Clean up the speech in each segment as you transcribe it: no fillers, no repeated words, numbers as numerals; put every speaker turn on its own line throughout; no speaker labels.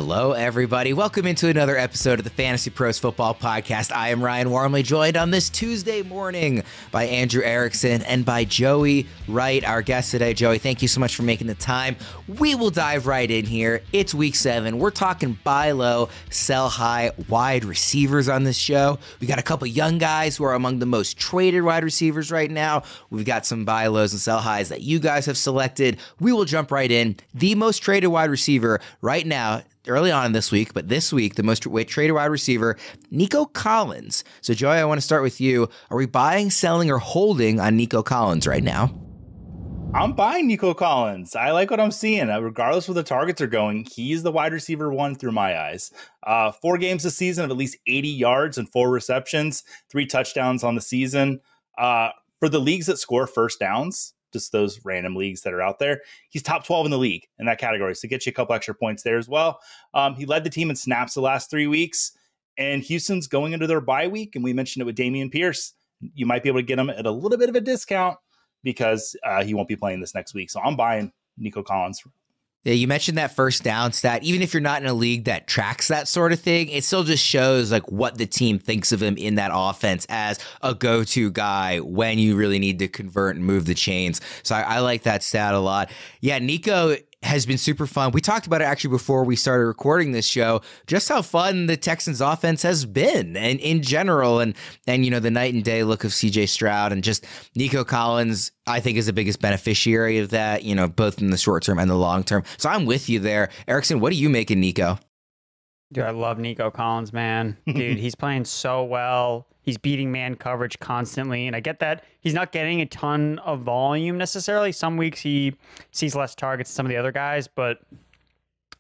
Hello, everybody. Welcome into another episode of the Fantasy Pros Football Podcast. I am Ryan Wormeli, joined on this Tuesday morning by Andrew Erickson and by Joey Wright, our guest today. Joey, thank you so much for making the time. We will dive right in here. It's week 7. We're talking buy low, sell high wide receivers on this show. We got a couple young guys who are among the most traded wide receivers right now. We've got some buy lows and sell highs that you guys have selected. We will jump right in. The most traded wide receiver right now, early on this week, but this week, the most traded wide receiver, Nico Collins. So, Joey, I want to start with you. Are we buying, selling, or holding on Nico Collins right now?
I'm buying Nico Collins. I like what I'm seeing. Regardless where the targets are going, he's the wide receiver 1 through my eyes. 4 games this season of at least 80 yards and 4 receptions, 3 touchdowns on the season. For the leagues that score first downs, just those random leagues that are out there, he's top 12 in the league in that category. So get you a couple extra points there as well. He led the team in snaps the last 3 weeks, and Houston's going into their bye week. And we mentioned it with Damian Pierce. You might be able to get him at a little bit of a discount because he won't be playing this next week. So I'm buying Nico Collins.
Yeah, you mentioned that first down stat. Even if you're not in a league that tracks that sort of thing, it still just shows like what the team thinks of him in that offense as a go-to guy when you really need to convert and move the chains. So I like that stat a lot. Yeah, Nico has been super fun. We talked about it actually before we started recording this show, just how fun the Texans offense has been and in general, and you know, the night and day look of CJ Stroud, and just Nico Collins, I think, is the biggest beneficiary of that, you know, both in the short term and the long term. So I'm with you there. Erickson, what do you make of Nico?
Dude, I love Nico Collins, man. Dude, he's playing so well. He's beating man coverage constantly. And I get that he's not getting a ton of volume necessarily. Some weeks he sees less targets than some of the other guys. But,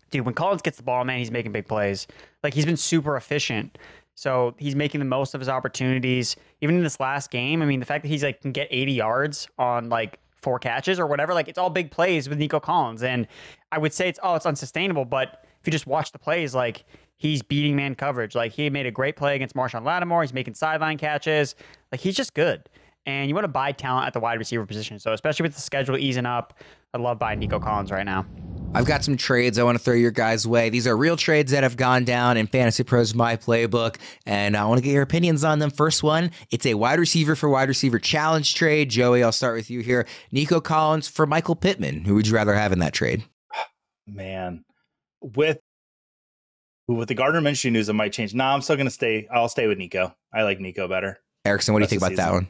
dude, when Collins gets the ball, man, he's making big plays. Like, he's been super efficient. So he's making the most of his opportunities. Even in this last game, I mean, the fact that he's like can get 80 yards on like 4 catches or whatever, like, it's all big plays with Nico Collins. And I would say it's unsustainable. But if you just watch the plays, like, he's beating man coverage. Like, he made a great play against Marshawn Lattimore. He's making sideline catches. Like, he's just good. And you want to buy talent at the wide receiver position. So especially with the schedule easing up, I love buying Nico Collins right now.
I've got some trades I want to throw your guys' way. These are real trades that have gone down in Fantasy Pros My Playbook, and I want to get your opinions on them. First one, it's a wide receiver for wide receiver challenge trade. Joey, I'll start with you here. Nico Collins for Michael Pittman. Who would you rather have in that trade?
Man, with the Gardner Minshew news, it might change. No, I'm still going to stay. I'll stay with Nico. I like Nico better.
Erickson, what do you think about that one?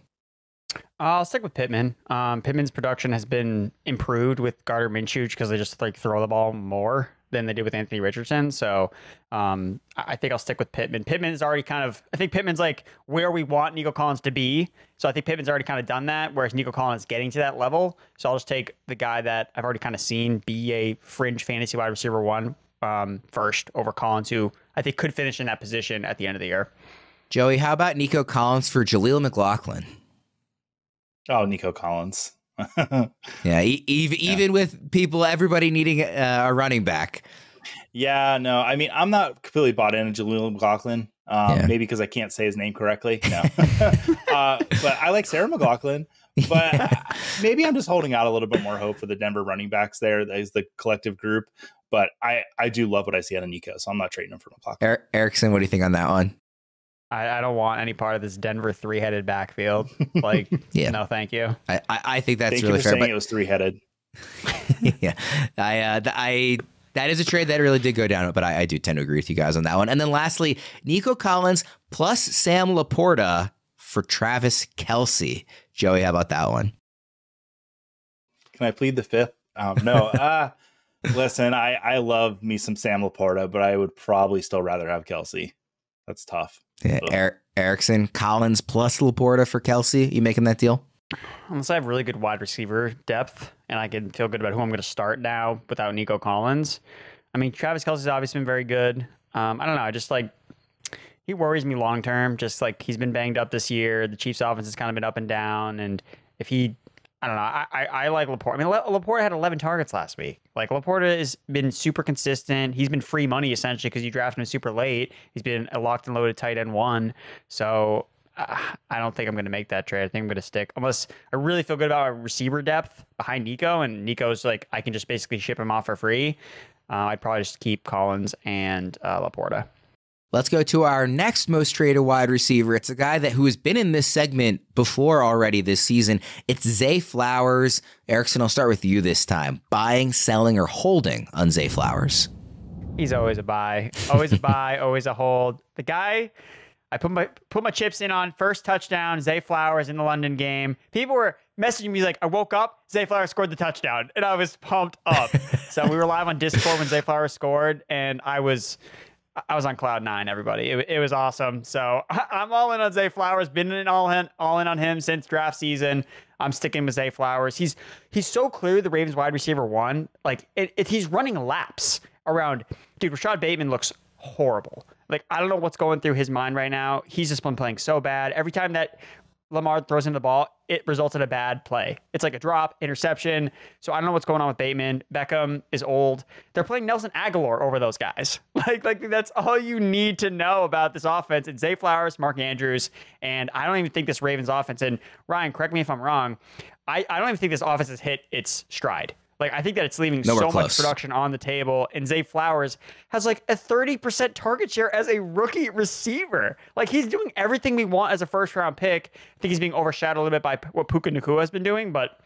I'll stick with Pittman. Pittman's production has been improved with Gardner Minshew because they just like throw the ball more than they did with Anthony Richardson. So I think I'll stick with Pittman. Pittman's already I think Pittman's like where we want Nico Collins to be. So I think Pittman's already kind of done that, whereas Nico Collins is getting to that level. So I'll just take the guy that I've already kind of seen be a fringe fantasy wide receiver 1 first over Collins, who I think could finish in that position at the end of the year.
Joey, how about Nico Collins for Jaleel McLaughlin?
Oh, Nico Collins.
Yeah, even with everybody needing a running back.
Yeah, no, I mean, I'm not completely bought into Jaleel McLaughlin. Maybe because I can't say his name correctly. No. But I like Sarah McLaughlin. But maybe I'm just holding out a little bit more hope for the Denver running backs there. That is the collective group. But I do love what I see out of Nico, so I'm not trading him for McLaughlin.
Erickson, what do you think on that one?
I don't want any part of this Denver 3-headed backfield. Like, yeah. No, thank you.
I think that's
thank
really
you for
fair.
Saying it was 3-headed.
Yeah, that is a trade that really did go down, but I do tend to agree with you guys on that one. And then lastly, Nico Collins plus Sam Laporta for Travis Kelce. Joey, how about that one?
Can I plead the fifth? No. Listen, I love me some Sam Laporta, but I would probably still rather have Kelce. That's tough.
Yeah, Erickson, Collins plus Laporta for Kelce. You making that deal?
Unless I have really good wide receiver depth and I can feel good about who I'm going to start now without Nico Collins. I mean, Travis Kelce's obviously been very good. I don't know. I just like, he worries me long term. Just like he's been banged up this year. The Chiefs offense has kind of been up and down. And if he, I don't know. I like Laporta. I mean, Laporta had 11 targets last week. Like, Laporta has been super consistent. He's been free money, essentially, because you drafted him super late. He's been a locked and loaded tight end 1. So I don't think I'm going to make that trade. I think I'm going to stick. Unless I really feel good about our receiver depth behind Nico. And Nico's like, I can just basically ship him off for free. I'd probably just keep Collins and Laporta.
Let's go to our next most traded wide receiver. It's a guy who has been in this segment before already this season. It's Zay Flowers. Erickson, I'll start with you this time. Buying, selling, or holding on Zay Flowers?
He's always a buy. Always a buy, always a hold. The guy I put my chips in on, first touchdown, Zay Flowers in the London game. People were messaging me like, I woke up, Zay Flowers scored the touchdown, and I was pumped up. So we were live on Discord when Zay Flowers scored, and I was on cloud nine, everybody. It was awesome. So I'm all in on Zay Flowers. Been all in on him since draft season. I'm sticking with Zay Flowers. He's so clear the Ravens wide receiver one. Like he's running laps around. Dude, Rashad Bateman looks horrible. Like I don't know what's going through his mind right now. He's just been playing so bad. Every time that Lamar throws him the ball, it results in a bad play. It's like a drop, interception. So I don't know what's going on with Bateman. Beckham is old. They're playing Nelson Aguilar over those guys. Like that's all you need to know about this offense. It's Zay Flowers, Mark Andrews, and I don't even think this Ravens offense, and Ryan, correct me if I'm wrong, I don't even think this offense has hit its stride. Like, I think that it's leaving so much production on the table. And Zay Flowers has like a 30% target share as a rookie receiver. Like, he's doing everything we want as a first round pick. I think he's being overshadowed a little bit by what Puka Nacua has been doing. But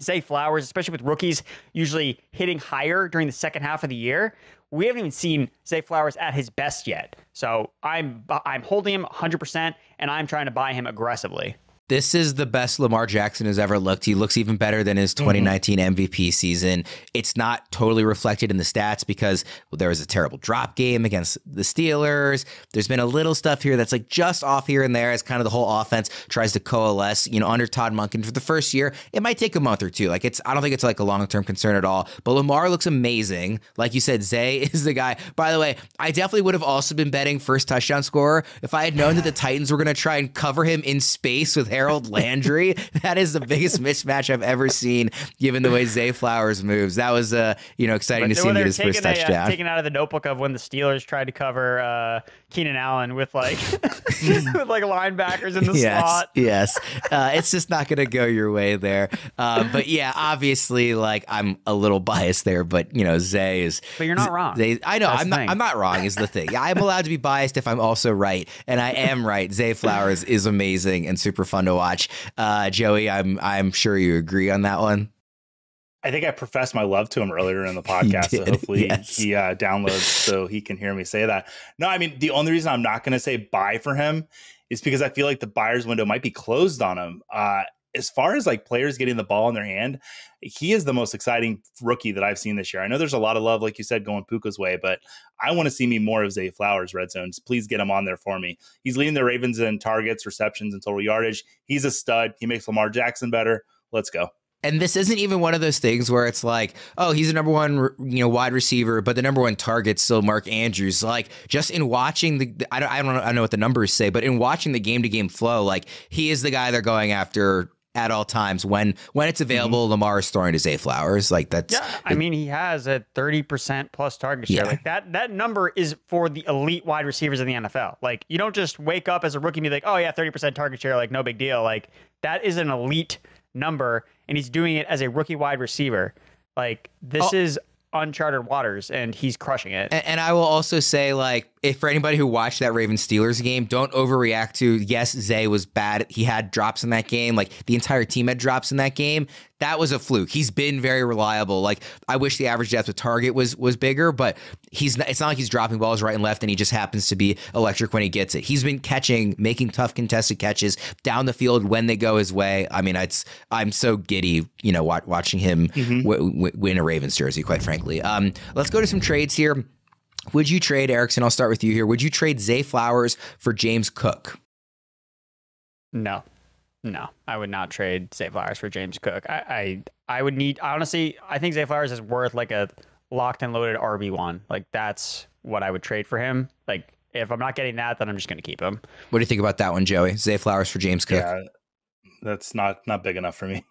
Zay Flowers, especially with rookies usually hitting higher during the second half of the year, we haven't even seen Zay Flowers at his best yet. So I'm holding him 100%, and I'm trying to buy him aggressively.
This is the best Lamar Jackson has ever looked. He looks even better than his 2019 MVP season. It's not totally reflected in the stats because there was a terrible drop game against the Steelers. There's been a little stuff here that's like just off here and there as kind of the whole offense tries to coalesce, under Todd Monken for the first year. It might take a month or two. I don't think it's like a long-term concern at all, but Lamar looks amazing. Like you said, Zay is the guy. By the way, I definitely would have also been betting first touchdown scorer if I had known that the Titans were going to try and cover him in space with Harold Landry. That is the biggest mismatch I've ever seen, given the way Zay Flowers moves. That was exciting to see him get his first touchdown.
Taken out of the notebook of when the Steelers tried to cover Keenan Allen with with linebackers in the slot.
Yes, it's just not going to go your way there. But yeah, obviously, I'm a little biased there. But Zay is.
But you're not wrong.
I know I'm not wrong. Is the thing. I'm allowed to be biased if I'm also right, and I am right. Zay Flowers is amazing and super fun to watch. Joey, I'm sure you agree on that one.
I think I professed my love to him earlier in the podcast, so hopefully he downloads so he can hear me say that. No, I mean, the only reason I'm not going to say buy for him is because I feel like the buyer's window might be closed on him. As far as players getting the ball in their hand, he is the most exciting rookie that I've seen this year. I know there's a lot of love, like you said, going Puka's way, but I want to see me more of Zay Flowers red zones. Please get him on there for me. He's leading the Ravens in targets, receptions, and total yardage. He's a stud. He makes Lamar Jackson better. Let's go.
And this isn't even one of those things where it's like, oh, he's the number one, wide receiver, but the number one target's still Mark Andrews. Just in watching I don't know what the numbers say, but in watching the game-to-game flow, he is the guy they're going after at all times. When it's available, Lamar is throwing to Zay Flowers. That's.
Yeah, I mean, he has a 30% plus target share.
Yeah.
That number is for the elite wide receivers in the NFL. You don't just wake up as a rookie and be like, oh yeah, 30% target share, no big deal. That is an elite number, and he's doing it as a rookie wide receiver. This is uncharted waters, and he's crushing it.
And I will also say, if for anybody who watched that Ravens Steelers game, don't overreact to, yes, Zay was bad. He had drops in that game. The entire team had drops in that game. That was a fluke. He's been very reliable. I wish the average depth of target was bigger, but it's not like he's dropping balls right and left and he just happens to be electric when he gets it. He's been making tough contested catches down the field when they go his way. I mean, I'm so giddy, watching him win a Ravens jersey, quite frankly. Let's go to some trades here. Would you trade, Erickson, I'll start with you here. Would you trade Zay Flowers for James Cook?
No, I would not trade Zay Flowers for James Cook. I would need, honestly, I think Zay Flowers is worth a locked and loaded RB1. That's what I would trade for him. If I'm not getting that, then I'm just going to keep him.
What do you think about that one, Joey? Zay Flowers for James Cook?
Yeah, that's not big enough for me.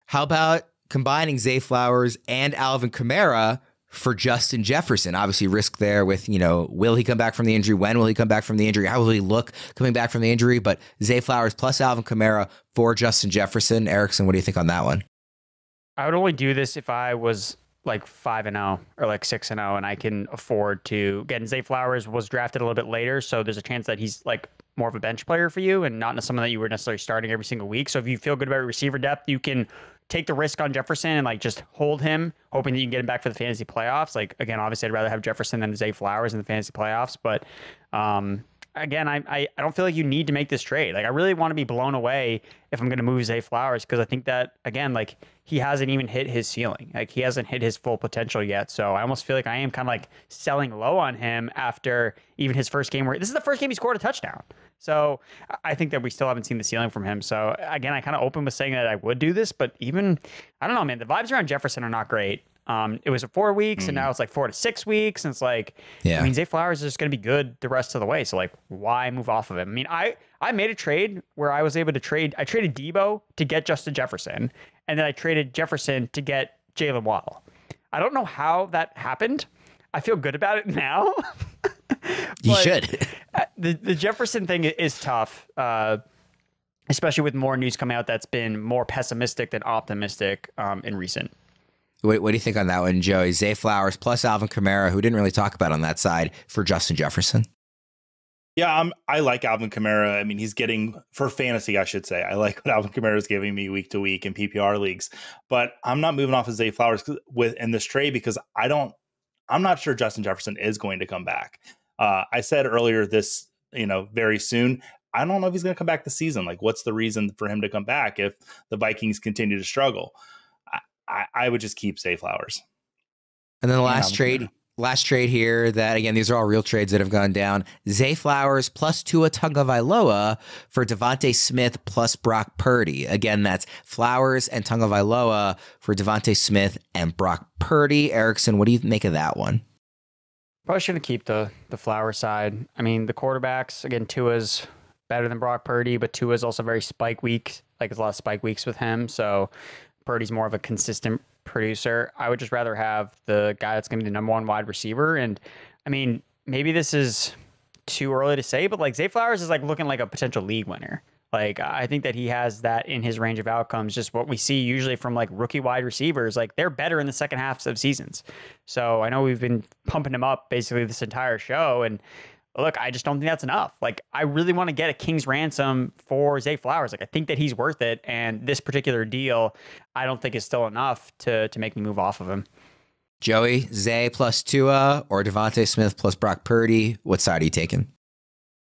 How about combining Zay Flowers and Alvin Kamara for Justin Jefferson? Obviously risk there with, will he come back from the injury? When will he come back from the injury? How will he look coming back from the injury? But Zay Flowers plus Alvin Kamara for Justin Jefferson. Erickson, what do you think on that one?
I would only do this if I was like 5-0 or like 6-0, and I can afford to. Again, Zay Flowers was drafted a little bit later, so there's a chance that he's like more of a bench player for you and not someone that you were necessarily starting every single week. So if you feel good about your receiver depth, you can take the risk on Jefferson and like just hold him, hoping that you can get him back for the fantasy playoffs. Like, again, obviously I'd rather have Jefferson than Zay Flowers in the fantasy playoffs, but again, I don't feel like you need to make this trade. Like, I really want to be blown away if I'm going to move Zay Flowers, because I think that, again, like, he hasn't even hit his ceiling. Like, he hasn't hit his full potential yet. So I almost feel like I am kind of like selling low on him after even his first game, where this is the first game he scored a touchdown. So I think that we still haven't seen the ceiling from him. So again, I kind of open with saying that I would do this, but even, I don't know, man, the vibes around Jefferson are not great. It was 4 weeks and now it's like 4 to 6 weeks. And it's like, I mean, Zay Flowers is just going to be good the rest of the way. So like, why move off of him? I mean, I made a trade where I was able to I traded Debo to get Justin Jefferson. And then I traded Jefferson to get Jalen Waddle. I don't know how that happened. I feel good about it now.
You should.
The Jefferson thing is tough, especially with more news coming out that's been more pessimistic than optimistic in recent.
What do you think on that one, Joey? Zay Flowers plus Alvin Kamara, who didn't really talk about on that side, for Justin Jefferson.
Yeah, I like Alvin Kamara. I mean, he's getting, for fantasy, I should say, I like what Alvin Kamara is giving me week to week in PPR leagues. But I'm not moving off of Zay Flowers in this trade because I'm not sure Justin Jefferson is going to come back. I said earlier this, very soon, I don't know if he's going to come back this season. Like, what's the reason for him to come back if the Vikings continue to struggle? I would just keep Zay Flowers.
And then the last trade here that, again, these are all real trades that have gone down. Zay Flowers plus Tua Tagovailoa for Devontae Smith plus Brock Purdy. Again, that's Flowers and Tagovailoa for Devontae Smith and Brock Purdy. Erickson, what do you make of that one?
Probably shouldn't keep the Flower side. I mean, the quarterbacks, again, Tua's better than Brock Purdy, but Tua's also very spike week. Like, there's a lot of spike weeks with him. So Purdy's more of a consistent producer. I would just rather have the guy that's going to be the number one wide receiver. And I mean, maybe this is too early to say, but like Zay Flowers is like looking like a potential league winner. Like, I think that he has that in his range of outcomes. Just what we see usually from like rookie wide receivers, like they're better in the second halves of seasons. So I know we've been pumping him up basically this entire show, and look, I just don't think that's enough. Like, I really want to get a king's ransom for Zay Flowers. Like, I think that he's worth it. And this particular deal, I don't think is still enough to make me move off of him.
Joey, Zay plus Tua or Devontae Smith plus Brock Purdy? What side are you taking?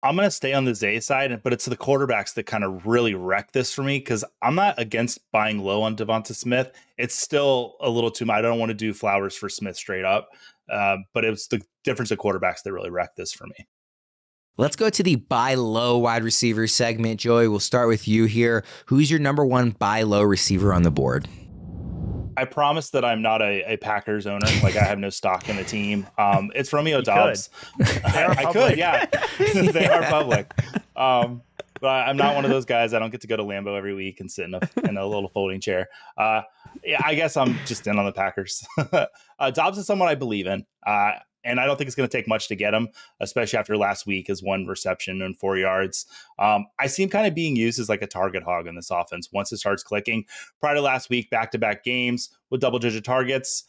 I'm going to stay on the Zay side, but it's the quarterbacks that kind of really wreck this for me, because I'm not against buying low on Devonta Smith. It's still a little too much. I don't want to do Flowers for Smith straight up, but it's the difference of quarterbacks that really wreck this for me.
Let's go to the buy low wide receiver segment. Joey, we'll start with you here. Who's your number one buy low receiver on the board?
I promise that I'm not a Packers owner. Like, I have no stock in the team. It's Romeo Doubs. I could, yeah. They are public. But I'm not one of those guys. I don't get to go to Lambeau every week and sit in a little folding chair. Yeah, I guess I'm just in on the Packers. Doubs is someone I believe in. And I don't think it's going to take much to get him, especially after last week, as 1 reception and 4 yards. I see him kind of being used as like a target hog in this offense once it starts clicking. Prior to last week, back-to-back games with double-digit targets,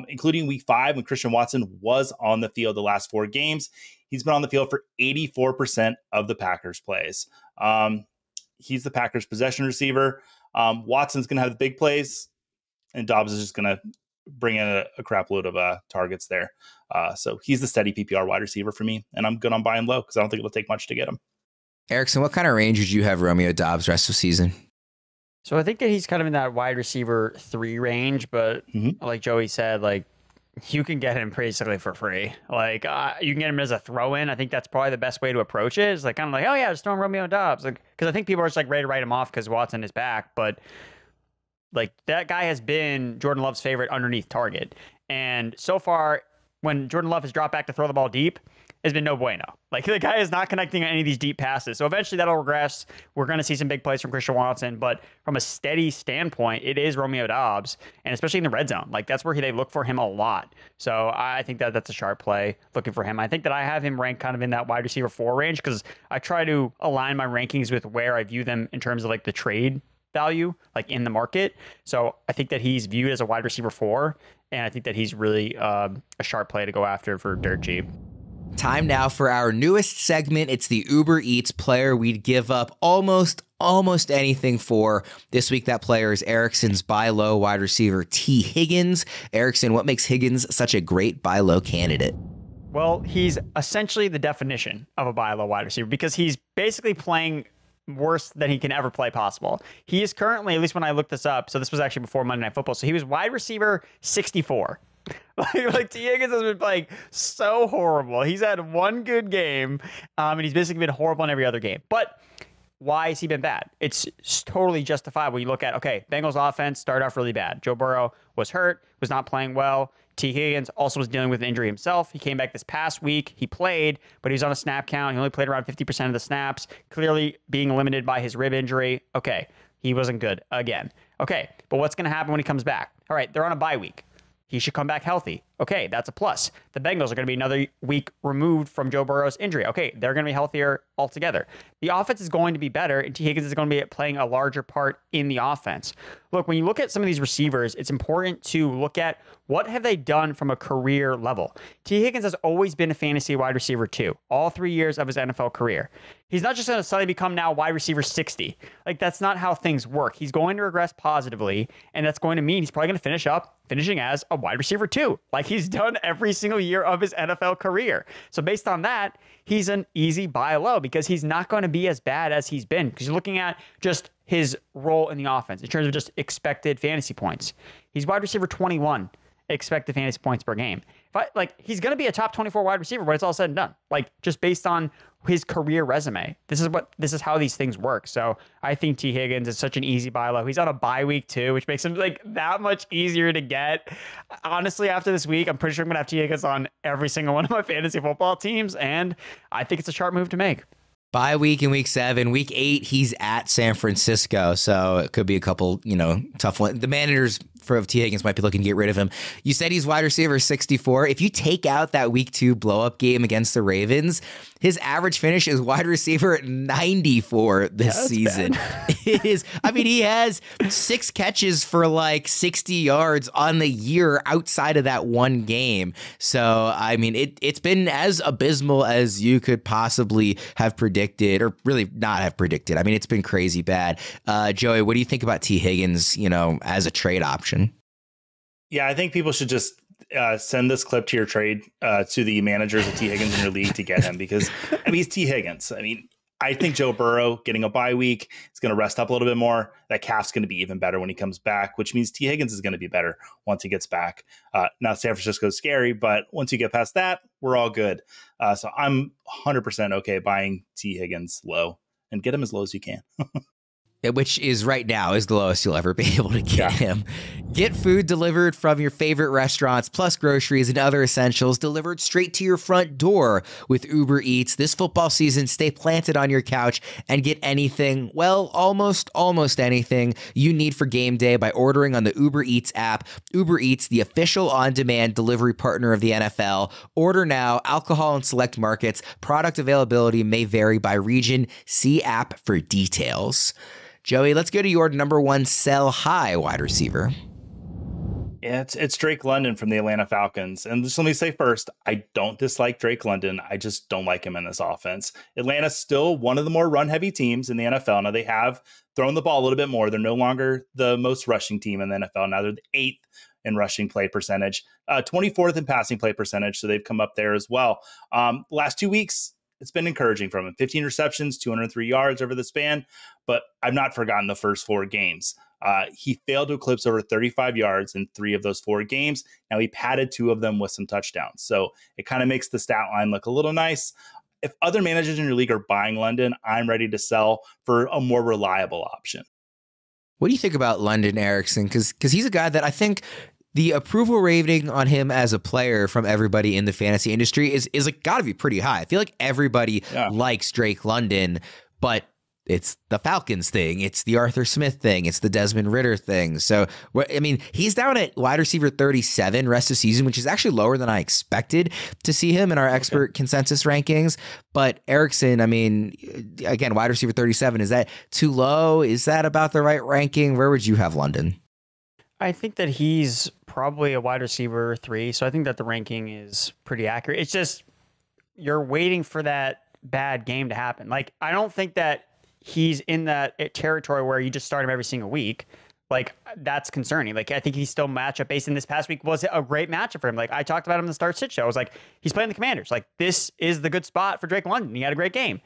including week 5 when Christian Watson was on the field the last 4 games. He's been on the field for 84% of the Packers plays. He's the Packers possession receiver. Watson's going to have the big plays, and Doubs is just going to bring in a crap load of targets there. So he's the steady PPR wide receiver for me, and I'm good on buying low because I don't think it'll take much to get him.
Erickson, what kind of range would you have Romeo Doubs rest of the season?
So I think that he's kind of in that wide receiver 3 range, but like Joey said, like you can get him basically for free. Like you can get him as a throw-in. I think that's probably the best way to approach it. Is like kind of like, oh yeah, just throw in Romeo Doubs, like because I think people are just like ready to write him off because Watson is back, but like that guy has been Jordan Love's favorite underneath target. And so far, when Jordan Love has dropped back to throw the ball deep, has been no bueno. Like the guy is not connecting any of these deep passes. So eventually that'll regress. We're going to see some big plays from Christian Watson, but from a steady standpoint, it is Romeo Doubs, and especially in the red zone. Like that's where they look for him a lot. So I think that that's a sharp play looking for him. I think that I have him ranked kind of in that wide receiver 4 range because I try to align my rankings with where I view them in terms of like the trade value, like in the market. So I think that he's viewed as a wide receiver 4, and I think that he's really a sharp play to go after for dirt cheap.
Time now for our newest segment. It's the Uber Eats player we'd give up almost anything for. This week, that player is Erickson's buy low wide receiver T. Higgins. Erickson, what makes Higgins such a great buy low candidate?
Well, he's essentially the definition of a buy low wide receiver because he's basically playing worse than he can ever play possible. He is currently, at least when I looked this up, so this was actually before Monday Night Football, so he was wide receiver 64. Like T. Higgins has been playing so horrible. He's had one good game, and he's basically been horrible in every other game. But why has he been bad? It's totally justifiable. You look at, okay, Bengals offense started off really bad. Joe Burrow was hurt, was not playing well. T. Higgins also was dealing with an injury himself. He came back this past week. He played, but he was on a snap count. He only played around 50% of the snaps, clearly being limited by his rib injury. Okay, he wasn't good again. Okay, but what's going to happen when he comes back? All right, they're on a bye week. He should come back healthy. Okay, that's a plus. The Bengals are going to be another week removed from Joe Burrow's injury. Okay, they're going to be healthier altogether. The offense is going to be better, and T. Higgins is going to be playing a larger part in the offense. Look, when you look at some of these receivers, it's important to look at what have they done from a career level. T. Higgins has always been a fantasy wide receiver 2, all 3 years of his NFL career. He's not just going to suddenly become now wide receiver 60. Like, that's not how things work. He's going to regress positively, and that's going to mean he's probably going to finishing as a wide receiver 2, like he's done every single year of his NFL career. So based on that, he's an easy buy low because he's not going to be as bad as he's been, because you're looking at just his role in the offense in terms of just expected fantasy points. He's wide receiver 21 expected fantasy points per game. He's going to be a top 24 wide receiver when it's all said and done. Like, just based on his career resume, this is how these things work. So I think T. Higgins is such an easy buy low. He's on a bye week too, which makes him like that much easier to get. Honestly, after this week, I'm pretty sure I'm gonna have T. Higgins on every single one of my fantasy football teams, and I think it's a sharp move to make.
Bye week in week 7. Week 8, he's at San Francisco, so it could be a couple, tough ones. The managers for T. Higgins might be looking to get rid of him. You said he's wide receiver 64. If you take out that week 2 blow-up game against the Ravens, his average finish is wide receiver 94 this season. It is. I mean, he has 6 catches for like 60 yards on the year outside of that one game. So, I mean, it's been as abysmal as you could possibly have predicted, or really not have predicted. I mean, it's been crazy bad. Joey, what do you think about T. Higgins, as a trade option?
Yeah, I think people should just send this clip to your trade to the managers of T. Higgins in your league to get him, because he's T. Higgins. I mean, I think Joe Burrow getting a bye week is going to rest up a little bit more. That calf's going to be even better when he comes back, which means T. Higgins is going to be better once he gets back. Now, San Francisco's scary, but once you get past that, we're all good. So I'm 100% okay buying T. Higgins low, and get him as low as you can.
Which is right now is the lowest you'll ever be able to get him. Get food delivered from your favorite restaurants, plus groceries and other essentials delivered straight to your front door with Uber Eats. This football season, stay planted on your couch and get anything, well, almost anything you need for game day by ordering on the Uber Eats app. Uber Eats, the official on-demand delivery partner of the NFL. Order now. Alcohol in select markets. Product availability may vary by region. See app for details. Joey, let's go to your number 1 sell high wide receiver.
Yeah, it's Drake London from the Atlanta Falcons. And just let me say first, I don't dislike Drake London. I just don't like him in this offense. Atlanta's still one of the more run-heavy teams in the NFL. Now, they have thrown the ball a little bit more. They're no longer the most rushing team in the NFL. Now they're the 8th in rushing play percentage, 24th in passing play percentage. So they've come up there as well. Last 2 weeks, it's been encouraging from him. 15 receptions, 203 yards over the span, but I've not forgotten the first 4 games. He failed to eclipse over 35 yards in 3 of those 4 games. Now, he padded 2 of them with some touchdowns. So it kind of makes the stat line look a little nice. If other managers in your league are buying London, I'm ready to sell for a more reliable option.
What do you think about London, Erickson? Because he's a guy that I think the approval rating on him as a player from everybody in the fantasy industry is like got to be pretty high. I feel like everybody likes Drake London, but it's the Falcons thing. It's the Arthur Smith thing. It's the Desmond Ridder thing. So, I mean, he's down at wide receiver 37 rest of season, which is actually lower than I expected to see him in our expert consensus rankings. But Erickson, I mean, again, wide receiver 37, is that too low? Is that about the right ranking? Where would you have London?
I think that he's probably a wide receiver 3. So I think that the ranking is pretty accurate. It's just you're waiting for that bad game to happen. Like, I don't think that he's in that territory where you just start him every single week. Like, that's concerning. Like, I think he's still matchup based, and this past week was a great matchup for him. Like, I talked about him in the Start Sit Show. I was like, he's playing the Commanders. Like, this is the good spot for Drake London. He had a great game.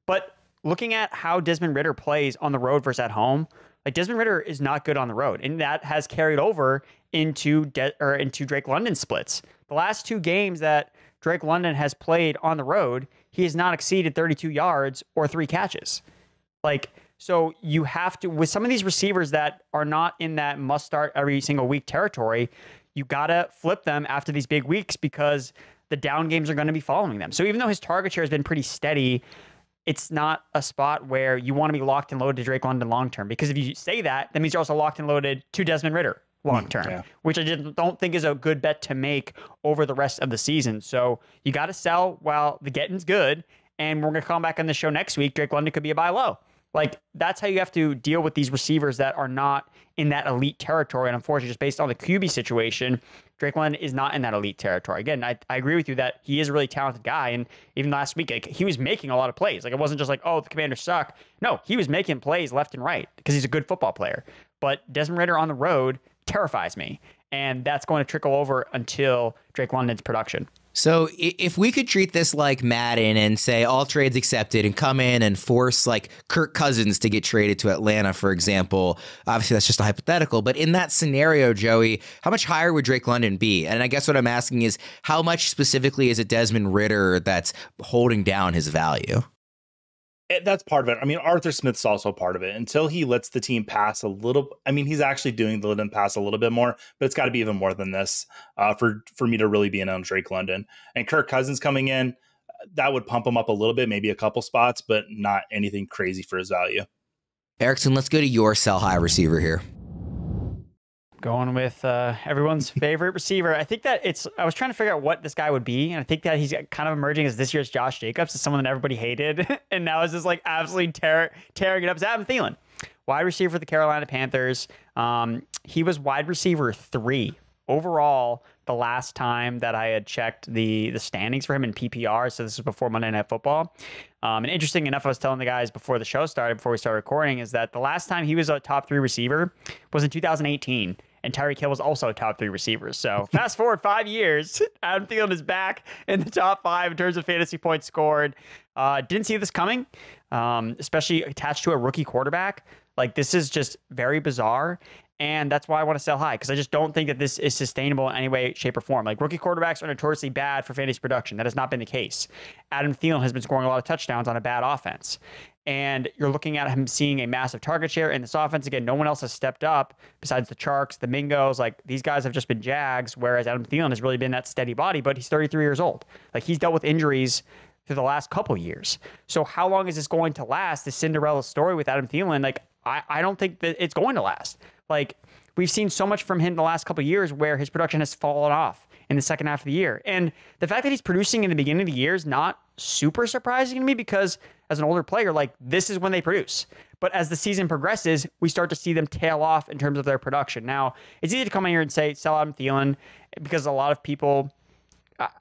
But looking at how Desmond Ridder plays on the road versus at home, like, Desmond Ridder is not good on the road, and that has carried over into Drake London splits. The last 2 games that Drake London has played on the road, he has not exceeded 32 yards or 3 catches. Like, so you have to, with some of these receivers that are not in that must start every single week territory, you got to flip them after these big weeks because the down games are going to be following them. So even though his target share has been pretty steady, it's not a spot where you want to be locked and loaded to Drake London long-term, because if you say that, that means you're also locked and loaded to Desmond Ridder long-term, which I just don't think is a good bet to make over the rest of the season. So you got to sell while the getting's good. And we're going to come back on the show next week. Drake London could be a buy low. Like, that's how you have to deal with these receivers that are not in that elite territory. And unfortunately, just based on the QB situation, Drake London is not in that elite territory. Again, I agree with you that he is a really talented guy. And even last week, like, he was making a lot of plays. Like, it wasn't just like, oh, the Commanders suck. No, he was making plays left and right because he's a good football player. But Desmond Ridder on the road terrifies me. And that's going to trickle over until Drake London's production.
So if we could treat this like Madden and say all trades accepted and come in and force like Kirk Cousins to get traded to Atlanta, for example, obviously that's just a hypothetical, but in that scenario, Joey, how much higher would Drake London be? And I guess what I'm asking is how much specifically is it Desmond Ridder that's holding down his value?
That's part of it. I mean, Arthur Smith's also part of it. Until he lets the team pass a little, I mean, he's actually doing the let him pass a little bit more, but it's got to be even more than this for me to really be in on Drake London. And Kirk Cousins coming in, that would pump him up a little bit, maybe a couple spots, but not anything crazy for his value.
Erickson, let's go to your sell high receiver here.
Going with everyone's favorite receiver. I think that I was trying to figure out what this guy would be, and I think that he's kind of emerging as this year's Josh Jacobs, as someone that everybody hated, and now is just like absolutely tearing it up. It's Adam Thielen, wide receiver for the Carolina Panthers. He was wide receiver 3 overall the last time that I had checked the standings for him in PPR. So this is before Monday Night Football. And interesting enough, I was telling the guys before the show started, before we started recording, is that the last time he was a top 3 receiver was in 2018. And Tyreek Hill was also a top 3 receiver. So fast forward 5 years, Adam Thielen is back in the top 5 in terms of fantasy points scored. Didn't see this coming, especially attached to a rookie quarterback. Like, this is just very bizarre. And that's why I want to sell high, because I just don't think that this is sustainable in any way, shape, or form. Like, rookie quarterbacks are notoriously bad for fantasy production. That has not been the case. Adam Thielen has been scoring a lot of touchdowns on a bad offense. And you're looking at him seeing a massive target share in this offense. Again, no one else has stepped up besides the Charks, the Mingos. Like, these guys have just been Jags, whereas Adam Thielen has really been that steady body, but he's 33 years old. Like, he's dealt with injuries through the last couple years. So how long is this going to last, this Cinderella story with Adam Thielen? Like, I don't think that it's going to last. Like, we've seen so much from him the last couple of years where his production has fallen off in the second half of the year. And the fact that he's producing in the beginning of the year is not super surprising to me, because as an older player, like, this is when they produce. But as the season progresses, we start to see them tail off in terms of their production. Now, it's easy to come in here and say, sell Adam Thielen, because a lot of people,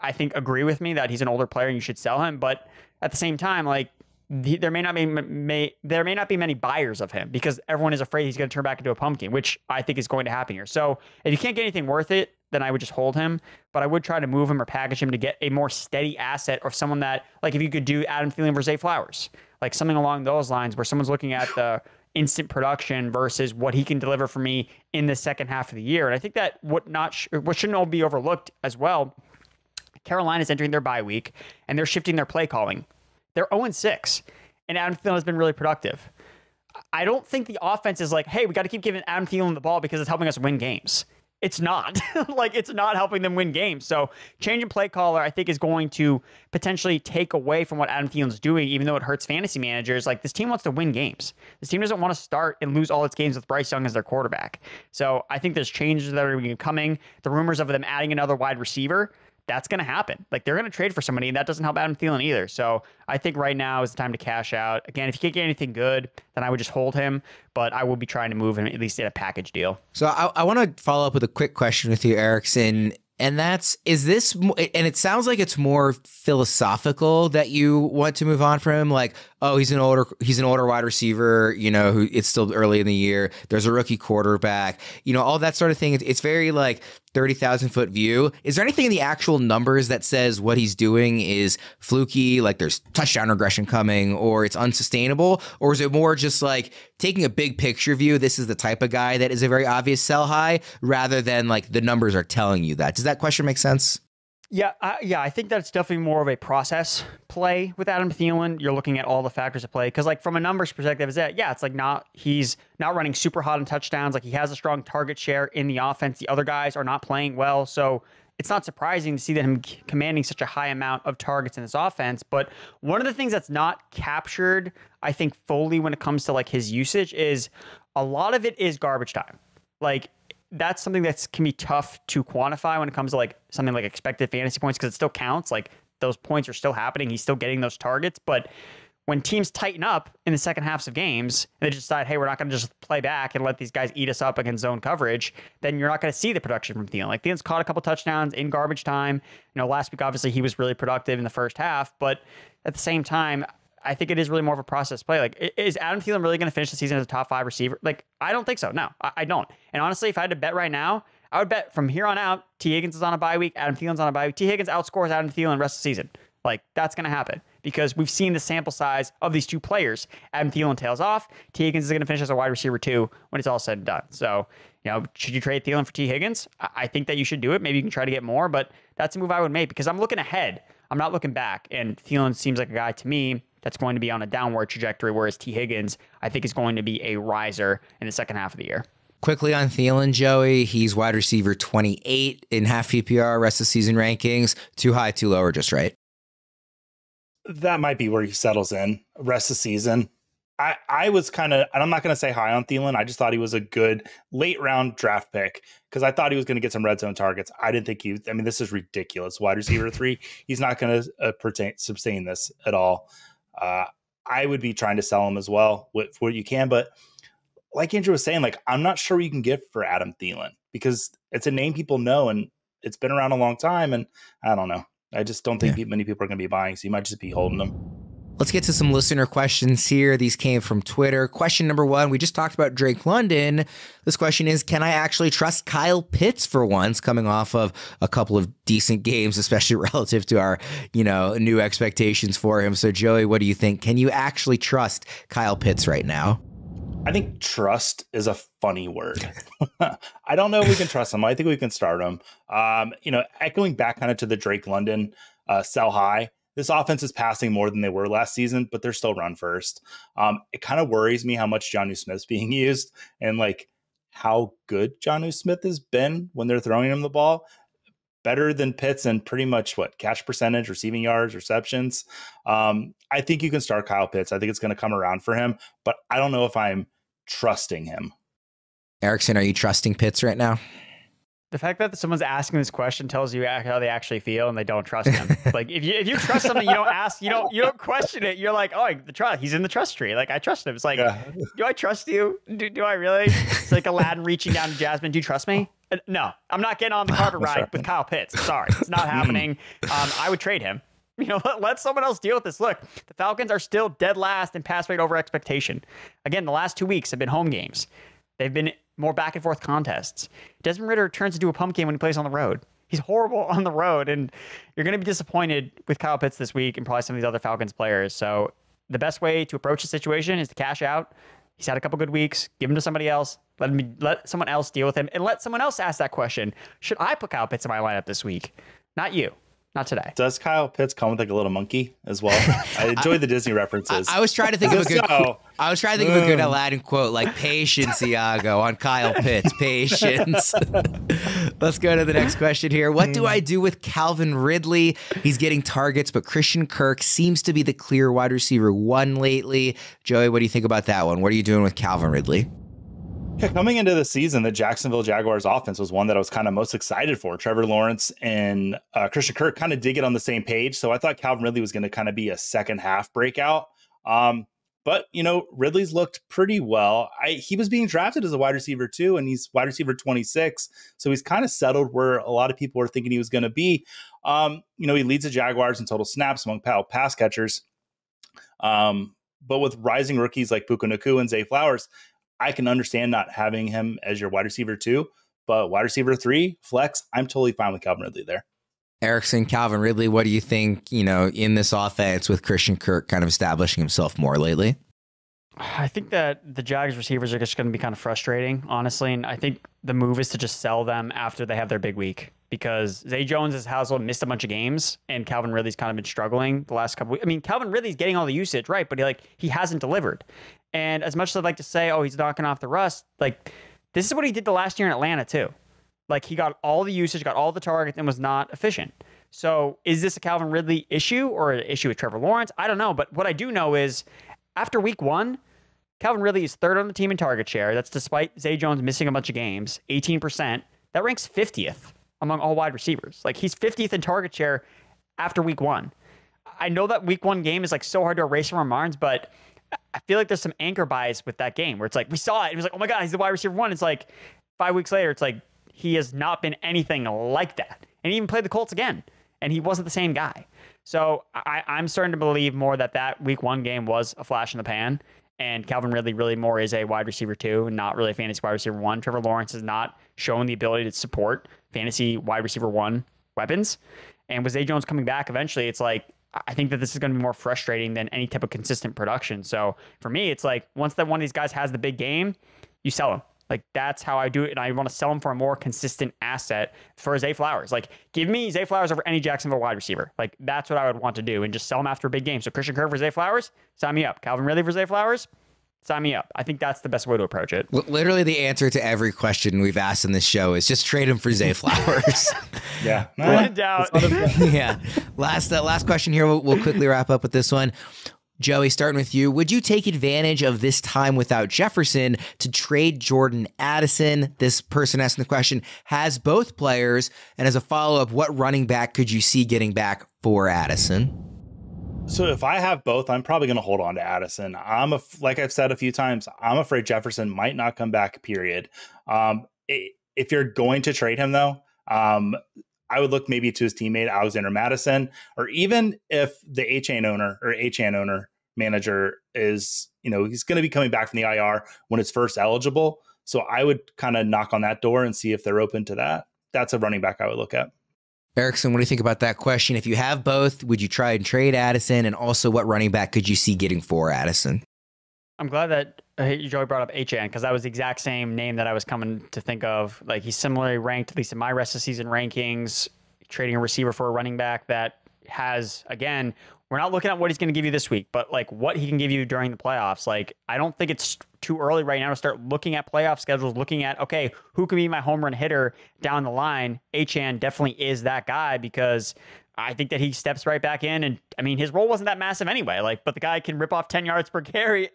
I think, agree with me that he's an older player and you should sell him. But at the same time, like, there may not be many buyers of him, because everyone is afraid he's going to turn back into a pumpkin, which I think is going to happen here. So if you can't get anything worth it, then I would just hold him. But I would try to move him or package him to get a more steady asset, or someone that, like, if you could do Adam Thielen versus Zay Flowers, like something along those lines, where someone's looking at the instant production versus what he can deliver for me in the second half of the year. And I think that what shouldn't all be overlooked as well, Carolina's entering their bye week and they're shifting their play calling. They're 0-6, and Adam Thielen has been really productive. I don't think the offense is like, hey, we got to keep giving Adam Thielen the ball because it's helping us win games. it's not. Like, it's not helping them win games. So changing play caller, I think, is going to potentially take away from what Adam Thielen's doing, even though it hurts fantasy managers. Like, this team wants to win games. This team doesn't want to start and lose all its games with Bryce Young as their quarterback. So I think there's changes that are coming. The rumors of them adding another wide receiver, that's going to happen. Like, they're going to trade for somebody, and that doesn't help Adam Thielen either. So I think right now is the time to cash out. Again, if you can't get anything good, then I would just hold him, but I will be trying to move him at least in a package deal.
So I want to follow up with a quick question with you, Erickson. And that's, is this, and it sounds like it's more philosophical that you want to move on from him. Like, oh, he's an older wide receiver, you know, who it's still early in the year. There's a rookie quarterback, you know, all that sort of thing. It's very like 30,000 foot view. Is there anything in the actual numbers that says what he's doing is fluky, like there's touchdown regression coming, or it's unsustainable? Or is it more just like taking a big picture view? This is the type of guy that is a very obvious sell high, rather than like the numbers are telling you that. Does that question make sense?
Yeah, I think that's definitely more of a process play with Adam Thielen. You're looking at all the factors at play, because like from a numbers perspective, is that it's like he's not running super hot on touchdowns. Like, he has a strong target share in the offense. The other guys are not playing well, so it's not surprising to see that him commanding such a high amount of targets in his offense. But one of the things that's not captured, I think, fully when it comes to like his usage is a lot of it is garbage time. Like, that's something that can be tough to quantify when it comes to like something like expected fantasy points, because it still counts. Like, those points are still happening. He's still getting those targets. But when teams tighten up in the second halves of games and they just decide, hey, we're not going to just play back and let these guys eat us up against zone coverage, then you're not going to see the production from Thielen. Like, Thielen's caught a couple touchdowns in garbage time. You know, last week, obviously, he was really productive in the first half. But at the same time, I think it is really more of a process play. Like, is Adam Thielen really going to finish the season as a top 5 receiver? Like, I don't think so. No, I don't. And honestly, if I had to bet right now, I would bet from here on out, T. Higgins is on a bye week, Adam Thielen's on a bye week. T. Higgins outscores Adam Thielen the rest of the season. Like, that's going to happen because we've seen the sample size of these two players. Adam Thielen tails off. T. Higgins is going to finish as a wide receiver 2 when it's all said and done. So, you know, should you trade Thielen for T. Higgins? I think that you should do it. Maybe you can try to get more, but that's a move I would make because I'm looking ahead. I'm not looking back. And Thielen seems like a guy to me that's going to be on a downward trajectory, whereas T. Higgins, I think, is going to be a riser in the second half of the year.
Quickly on Thielen, Joey, he's wide receiver 28 in half PPR rest of season rankings. Too high, too low, or just right?
That might be where he settles in rest of the season. I was kind of, and I'm not going to say high on Thielen. I just thought he was a good late round draft pick because I thought he was going to get some red zone targets. I didn't think I mean, this is ridiculous. Wide receiver 3, he's not going to sustain this at all. I would be trying to sell him as well with what you can. But like Andrew was saying, like, I'm not sure what you can get for Adam Thielen because it's a name people know and it's been around a long time. And I don't know. I just don't think many people are going to be buying. So you might just be holding them.
Let's get to some listener questions here. These came from Twitter. Question number 1, we just talked about Drake London. This question is, can I actually trust Kyle Pitts for once, coming off of a couple of decent games, especially relative to our, new expectations for him? So Joey, what do you think? Can you actually trust Kyle Pitts right now?
I think trust is a funny word. I don't know if we can trust him. I think we can start him. Echoing back kind of to the Drake London sell high, this offense is passing more than they were last season, but they're still run first. It kind of worries me how much Jonnu Smith's being used and like how good Jonnu Smith has been when they're throwing him the ball. Better than Pitts and pretty much catch percentage, receiving yards, receptions. I think you can start Kyle Pitts. I think it's going to come around for him, but I don't know if I'm trusting him. Erickson, are you trusting Pitts right now?
The fact that someone's asking this question tells you how they actually feel and they don't trust him. Like if you trust something, you don't ask, you don't question it. You're like, oh, he's in the trust tree. Like I trust him. It's like, do I trust you? Do I really? It's like Aladdin reaching down to Jasmine. Do you trust me? No, I'm not getting on the carpet ride with Kyle Pitts. Sorry, it's not happening. I would trade him. Let someone else deal with this. Look, the Falcons are still dead last in pass rate over expectation. Again, the last 2 weeks have been home games. They've been more back and forth contests. Desmond Ridder turns into a pumpkin when he plays on the road. He's horrible on the road, and you're going to be disappointed with Kyle Pitts this week and probably some of these other Falcons players. So the best way to approach the situation is to cash out. He's had a couple good weeks. Give him to somebody else. Let someone else deal with him, and let someone else ask that question. Should I put Kyle Pitts in my lineup this week? Not you. Not today.
Does Kyle Pitts come with like a little monkey as well? I enjoy the Disney references.
I was trying to think of a good. I was trying to think of a good Aladdin quote, like "Patience, Iago," on Kyle Pitts. Patience. Let's go to the next question here. What do I do with Calvin Ridley? He's getting targets, but Christian Kirk seems to be the clear wide receiver 1 lately. Joey, what do you think about that one? What are you doing with Calvin Ridley?
Yeah, coming into the season, the Jacksonville Jaguars offense was one that I was kind of most excited for. Trevor Lawrence and Christian Kirk kind of did get on the same page. So I thought Calvin Ridley was going to kind of be a second half breakout. But, Ridley's looked pretty well. He was being drafted as a wide receiver too, and he's wide receiver 26. So he's kind of settled where a lot of people were thinking he was going to be. He leads the Jaguars in total snaps among pass catchers. But with rising rookies like Puka Nacua and Zay Flowers, I can understand not having him as your wide receiver 2, but wide receiver 3, flex, I'm totally fine with Calvin Ridley there.
Erickson, Calvin Ridley, what do you think, in this offense with Christian Kirk kind of establishing himself more lately?
I think that the Jags receivers are just going to be kind of frustrating, honestly. And I think the move is to just sell them after they have their big week, because Zay Jones' household missed a bunch of games and Calvin Ridley's kind of been struggling the last couple weeks. I mean, Calvin Ridley's getting all the usage, right? But he hasn't delivered. And as much as I'd like to say, oh, he's knocking off the rust, this is what he did the last year in Atlanta too. He got all the usage, got all the targets, and was not efficient. So is this a Calvin Ridley issue or an issue with Trevor Lawrence? I don't know. But what I do know is after week 1, Calvin Ridley is 3rd on the team in target share. That's despite Zay Jones missing a bunch of games, 18%. That ranks 50th among all wide receivers. He's 50th in target share after week 1. I know that week 1 game is so hard to erase from our minds, but I feel like there's some anchor bias with that game where it's we saw it. It was oh my God, he's the wide receiver 1. It's 5 weeks later, it's he has not been anything like that. And he even played the Colts again, and he wasn't the same guy. So I'm starting to believe more that week 1 game was a flash in the pan, and Calvin Ridley really more is a wide receiver 2 and not really a fantasy wide receiver 1. Trevor Lawrence has not shown the ability to support fantasy wide receiver 1 weapons. And with Zay Jones coming back eventually, it's I think that this is going to be more frustrating than any type of consistent production. So for me, it's once that one of these guys has the big game, you sell him. That's how I do it. And I want to sell him for a more consistent asset for Zay Flowers. Give me Zay Flowers over any Jacksonville wide receiver. That's what I would want to do and just sell him after a big game. So Christian Kirk for Zay Flowers, sign me up. Calvin Ridley for Zay Flowers, sign me up. I think that's the best way to approach it.
Literally the answer to every question we've asked in this show is just trade him for Zay Flowers.
Yeah.
When in doubt.
Yeah. Last question here. We'll quickly wrap up with this one. Joey, starting with you, would you take advantage of this time without Jefferson to trade Jordan Addison? This person asking the question has both players. And as a follow-up, what running back could you see getting back for Addison?
So if I have both, I'm probably going to hold on to Addison. Like I've said a few times, I'm afraid Jefferson might not come back, period. If you're going to trade him, though, I would look maybe to his teammate, Alexander Madison, or even if the Achane owner manager is, he's going to be coming back from the IR when it's first eligible. So I would kind of knock on that door and see if they're open to that. That's a running back I would look at.
Erickson, what do you think about that question? If you have both, would you try and trade Addison? And also, what running back could you see getting for Addison?
I'm glad that Joey brought up HN, because that was the exact same name that I was coming to think of. He's similarly ranked, at least in my rest of season rankings, trading a receiver for a running back that has, again, we're not looking at what he's going to give you this week, but what he can give you during the playoffs. I don't think it's too early right now to start looking at playoff schedules, looking at, okay, who can be my home run hitter down the line? HN definitely is that guy, because I think that he steps right back in. And I mean, his role wasn't that massive anyway, but the guy can rip off 10 yards per carry,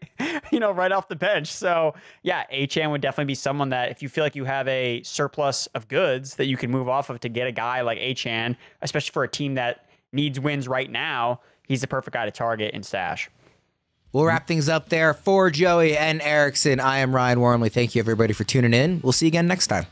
right off the bench. So yeah, HN would definitely be someone that if you feel like you have a surplus of goods that you can move off of to get a guy like HN, especially for a team that needs wins right now, he's the perfect guy to target and stash.
We'll wrap things up there for Joey and Erickson. I am Ryan Wormeli. Thank you everybody for tuning in. We'll see you again next time.